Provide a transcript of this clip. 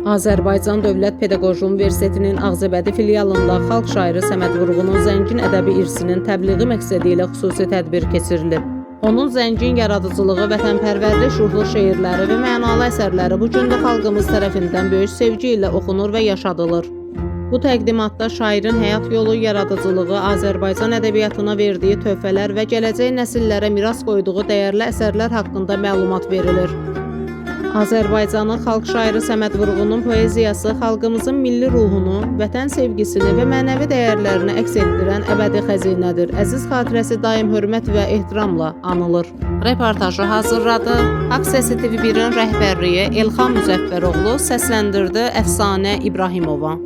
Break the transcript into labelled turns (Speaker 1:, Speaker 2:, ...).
Speaker 1: Azərbaycan Dövlət Pedaqoji Universitetinin Ağcabədi filialında xalq şairi Səməd Vurğunun zəngin ədəbi irsinin təbliği məqsədi ilə xüsusi tədbir keçirilib. Onun zəngin yaradıcılığı, vətənpərvərlik şuurlu şeirləri və mənalı əsərləri bu gün də xalqımız tərəfindən böyük sevgi ilə oxunur və yaşadılır. Bu təqdimatda şairin həyat yolu, yaradıcılığı, Azərbaycan ədəbiyyatına verdiyi töhfələr və gələcək nəsillərə miras qoyduğu dəyərli əsərlər haqqında məlumat verilir. Azərbaycanın xalq şairi Səməd Vurğunun poeziyası xalqımızın milli ruhunu, vətən sevgisini və mənəvi dəyərlərini əks etdirən əbədi xəzinədir. Əziz xatirəsi daim hörmət və ehtiramla anılır. Reportajı hazırladı. Haqq Səsi TV1-in rəhbərliyi Elxan Müzəffəroğlu, səsləndirdi Əfsanə İbrahimova.